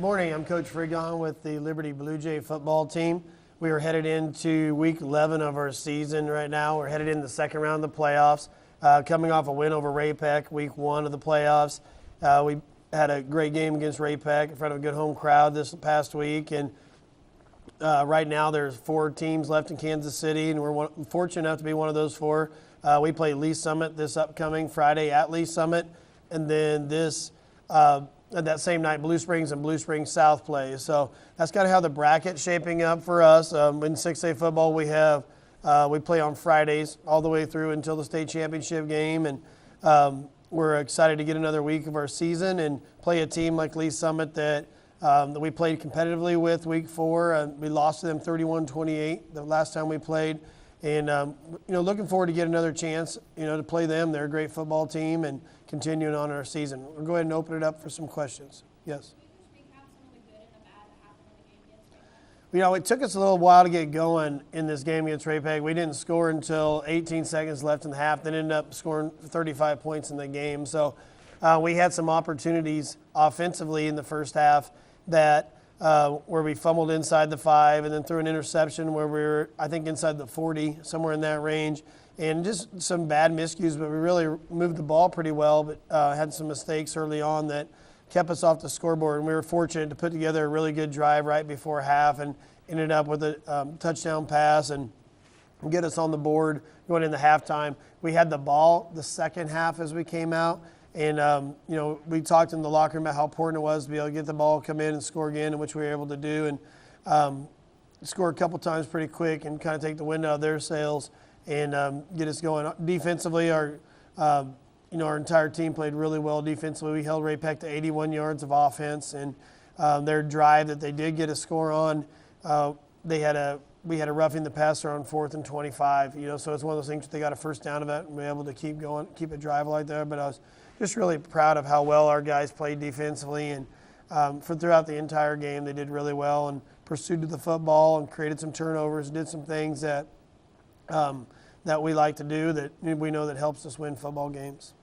Morning, I'm Coach Frigon with the Liberty Blue Jay football team. We are headed into week 11 of our season right now. We're headed in the second round of the playoffs, coming off a win over Ray-Pec, week 1 of the playoffs. We had a great game against Ray-Pec in front of a good home crowd this past week, and right now there's 4 teams left in Kansas City, and we're fortunate enough to be one of those 4. We play Lee Summit this upcoming Friday at Lee Summit, and then that same night, Blue Springs and Blue Springs South plays. So that's kind of how the bracket's shaping up for us. In 6A football, we play on Fridays all the way through until the state championship game, and we're excited to get another week of our season and play a team like Lee Summit that we played competitively with week 4. We lost to them 31-28 the last time we played, and looking forward to get another chance, to play them. They're a great football team and continuing on our season. We'll go ahead and open it up for some questions. Yes. It took us a little while to get going in this game against Ray-Pec. We didn't score until 18 seconds left in the half, then ended up scoring 35 points in the game. So we had some opportunities offensively in the first half that where we fumbled inside the 5 and then threw an interception where we were, I think, inside the 40, somewhere in that range. And just some bad miscues, but we really moved the ball pretty well, but had some mistakes early on that kept us off the scoreboard. And we were fortunate to put together a really good drive right before half and ended up with a touchdown pass and get us on the board going into halftime. We had the ball the second half as we came out. And, we talked in the locker room about how important it was to be able to get the ball, come in and score again, which we were able to do. And score a couple times pretty quick and kind of take the wind out of their sails and get us going. Defensively, our entire team played really well defensively. We held Ray-Pec to 81 yards of offense, and their drive that they did get a score on, we had a roughing the passer on 4th and 25. So it's one of those things that they got a first down of it and be able to keep going, keep a drive like that. But I was just really proud of how well our guys played defensively, and throughout the entire game they did really well and pursued the football and created some turnovers, did some things that we like to do that we know that helps us win football games.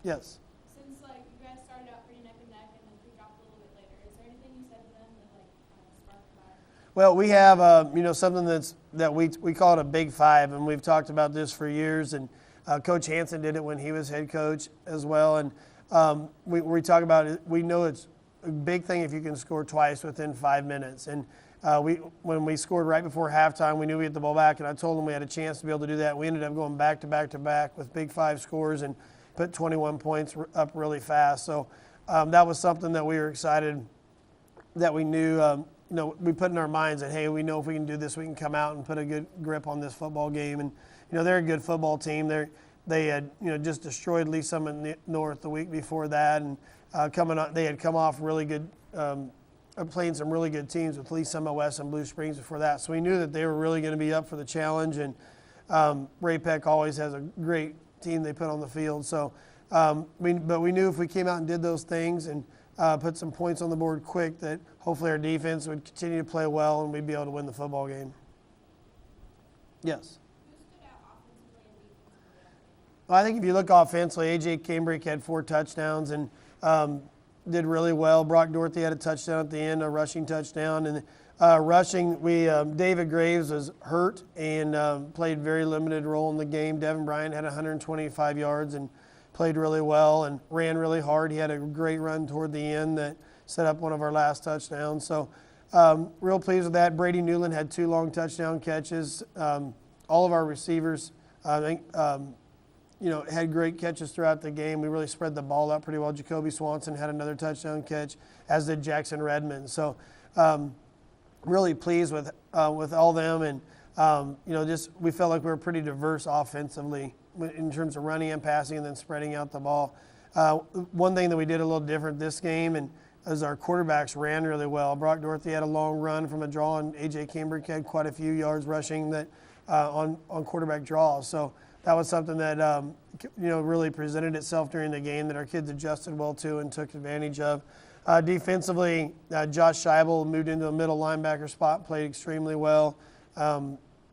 Yes. Since you guys started out pretty neck and neck and then dropped a little bit later, is there anything you said to them that sparked that? Well, we have something that we call it a Big Five, and we've talked about this for years. And Coach Hansen did it when he was head coach as well. And we talk about it. We know it's a big thing if you can score twice within 5 minutes. And when we scored right before halftime, we knew we had the ball back, and I told them we had a chance to be able to do that. We ended up going back to back to back with Big Five scores and put 21 points up really fast. So that was something that we were excited that we knew. We put in our minds that, hey, we know if we can do this, we can come out and put a good grip on this football game. And they're a good football team. They had just destroyed Lee Summit North the week before that, and they had come off really good. Playing some really good teams with Lee Summit West and Blue Springs before that. So we knew that they were really going to be up for the challenge, and Ray-Pec always has a great team they put on the field. So, we knew if we came out and did those things and put some points on the board quick, that hopefully our defense would continue to play well and we'd be able to win the football game. Yes. Who stood out offensively and defensively? Well, I think if you look offensively, A.J. Cambridge had 4 touchdowns and did really well. Brock Dorothy had a touchdown at the end, a rushing touchdown. And rushing, David Graves was hurt and played very limited role in the game. Devin Bryant had 125 yards and played really well and ran really hard. He had a great run toward the end that set up one of our last touchdowns. So real pleased with that. Brady Newland had 2 long touchdown catches. All of our receivers, I think, had great catches throughout the game. We really spread the ball out pretty well. Jacoby Swanson had another touchdown catch, as did Jackson Redmond. So really pleased with all them. And, we felt like we were pretty diverse offensively in terms of running and passing and then spreading out the ball. One thing that we did a little different this game and as our quarterbacks ran really well. Brock Dorothy had a long run from a draw, and A.J. Cambridge had quite a few yards rushing that on quarterback draws. So that was something that really presented itself during the game that our kids adjusted well to and took advantage of. Defensively, Josh Scheibel moved into the middle linebacker spot, played extremely well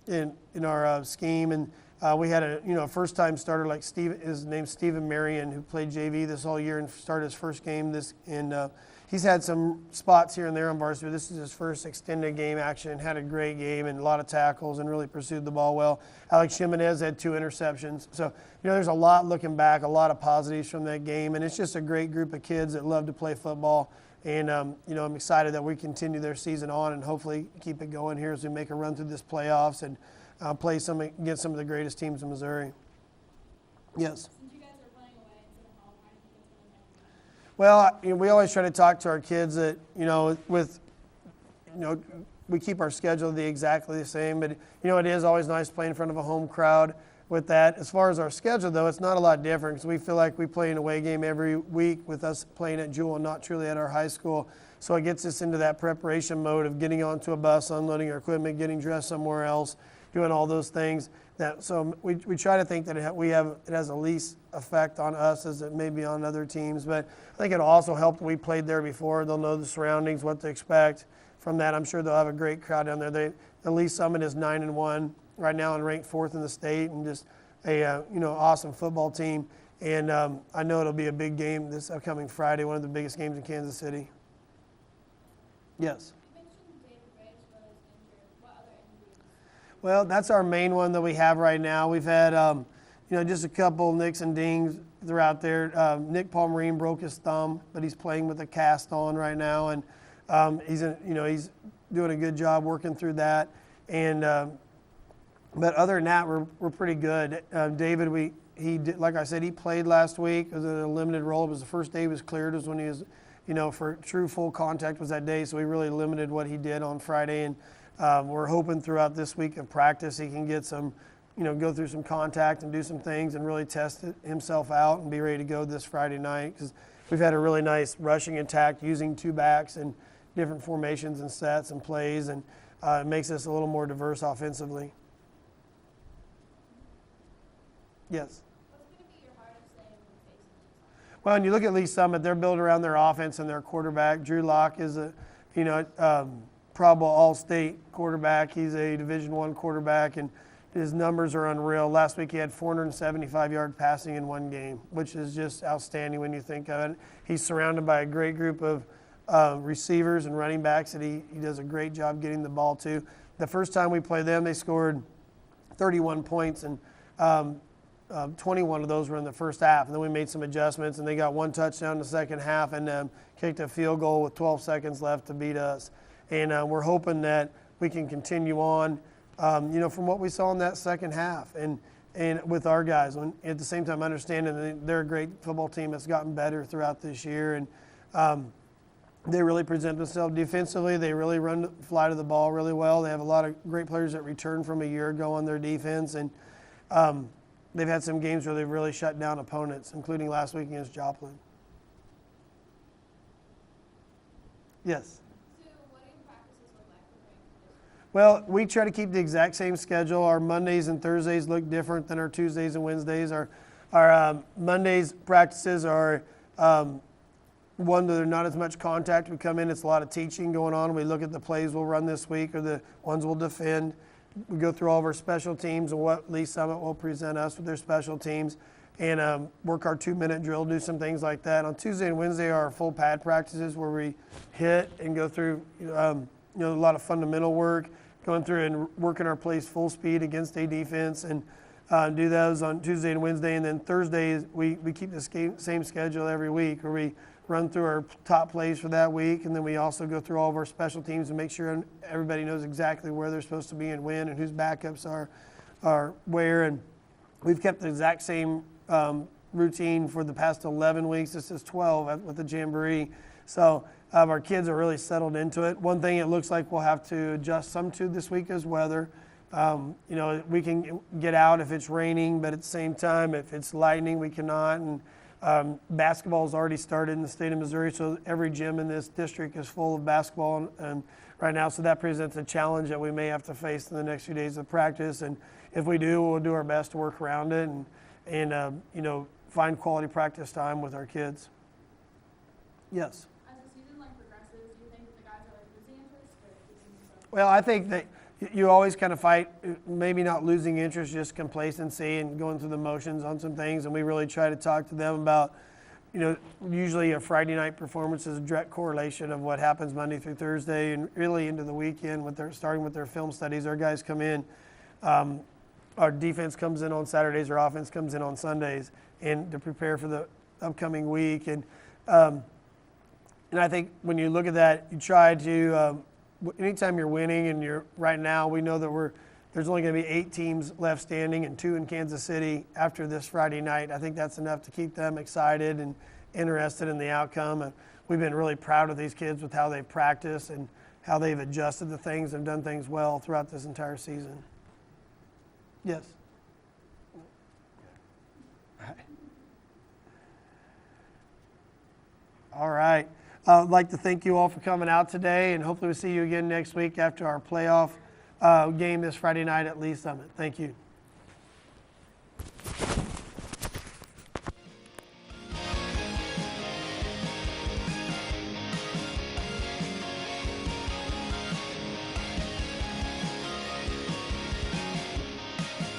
in our scheme, and we had a first-time starter like Steve. His name's Stephen Marion, who played JV this whole year and started his first game he's had some spots here and there on varsity. This is his first extended game action. Had a great game and a lot of tackles and really pursued the ball well. Alex Jimenez had 2 interceptions. So, there's a lot looking back, a lot of positives from that game. And it's just a great group of kids that love to play football. And, I'm excited that we continue their season on and hopefully keep it going here as we make a run through this playoffs and play against some of the greatest teams in Missouri. Yes. Since you guys are playing away instead of home, how do you think it's going to affect you? Well, we always try to talk to our kids that, we keep our schedule exactly the same. But, it is always nice playing in front of a home crowd with that. As far as our schedule, though, it's not a lot different because we feel like we play an away game every week with us playing at Jewel and not truly at our high school. So it gets us into that preparation mode of getting onto a bus, unloading our equipment, getting dressed somewhere else, doing all those things. So we try to think that it has the least effect on us as it may be on other teams. But I think it'll also help that we played there before. They'll know the surroundings, what to expect from that. I'm sure they'll have a great crowd down there. The Lee Summit is 9-1 right now and ranked 4th in the state, and just a awesome football team. And I know it'll be a big game this upcoming Friday, one of the biggest games in Kansas City. Yes. You mentioned David Rage was injured. What other injuries? Well, that's our main one that we have right now. We've had, just a couple nicks and dings throughout there. Nick Palmerine broke his thumb, but he's playing with a cast on right now, and he's doing a good job working through that. And but other than that, we're pretty good. David, he did, like I said, he played last week. It was a limited role. It was the first day he was cleared. It was when he was, for true full contact was that day. So we really limited what he did on Friday, and we're hoping throughout this week of practice he can get some, go through some contact and do some things and really test himself out and be ready to go this Friday night, because we've had a really nice rushing attack using 2 backs and different formations and sets and plays, and it makes us a little more diverse offensively. Yes. What's going to be your hardest thing when facing? Well, and you look at Lee Summit, they're built around their offense and their quarterback. Drew Locke is a, Pro Bowl All-State quarterback. He's a Division I quarterback, and his numbers are unreal. Last week he had 475 yards passing in one game, which is just outstanding when you think of it. He's surrounded by a great group of receivers and running backs that he does a great job getting the ball to. The first time we played them, they scored 31 points, and 21 of those were in the first half. And then we made some adjustments, and they got 1 touchdown in the second half and kicked a field goal with 12 seconds left to beat us. And we're hoping that we can continue on, from what we saw in that second half and with our guys. At the same time, understanding that they're a great football team that's gotten better throughout this year. And they really present themselves defensively. They really fly to the ball really well. They have a lot of great players that returned from a year ago on their defense. And they've had some games where they've really shut down opponents, including last week against Joplin. Yes. So what do your practices look like for this? Well, we try to keep the exact same schedule. Our Mondays and Thursdays look different than our Tuesdays and Wednesdays. Our Mondays practices are one, there's not as much contact. We come in, it's a lot of teaching going on. We look at the plays we'll run this week or the ones we'll defend. We go through all of our special teams and what Lee Summit will present us with their special teams, and work our 2-minute drill, do some things like that. On Tuesday and Wednesday are our full pad practices where we hit and go through a lot of fundamental work, going through and working our plays full speed against a defense, and do those on Tuesday and Wednesday. And then Thursdays we keep the same schedule every week where we run through our top plays for that week, and then we also go through all of our special teams and make sure everybody knows exactly where they're supposed to be and when, and whose backups are where. And we've kept the exact same routine for the past 11 weeks. This is 12 with the Jamboree. So our kids are really settled into it. One thing it looks like we'll have to adjust some to this week is weather. We can get out if it's raining, but at the same time, if it's lightning, we cannot. And basketball's already started in the state of Missouri, so every gym in this district is full of basketball and right now. So that presents a challenge that we may have to face in the next few days of practice. And if we do, we'll do our best to work around it and find quality practice time with our kids. Yes. As the season progresses, do you think that the guys are losing interest or losing interest? Well, I think that you always kind of fight, maybe not losing interest, just complacency and going through the motions on some things. And we really try to talk to them about, Usually a Friday night performance is a direct correlation of what happens Monday through Thursday and really into the weekend starting with their film studies. Our guys come in, our defense comes in on Saturdays, our offense comes in on Sundays, and to prepare for the upcoming week. And I think when you look at that, you try to, anytime you're winning and right now, we know that there's only going to be 8 teams left standing and 2 in Kansas City after this Friday night. I think that's enough to keep them excited and interested in the outcome. And we've been really proud of these kids with how they've practiced and how they've adjusted to things and done things well throughout this entire season. Yes. All right. I'd like to thank you all for coming out today, and hopefully we'll see you again next week after our playoff game this Friday night at Lee Summit. Thank you.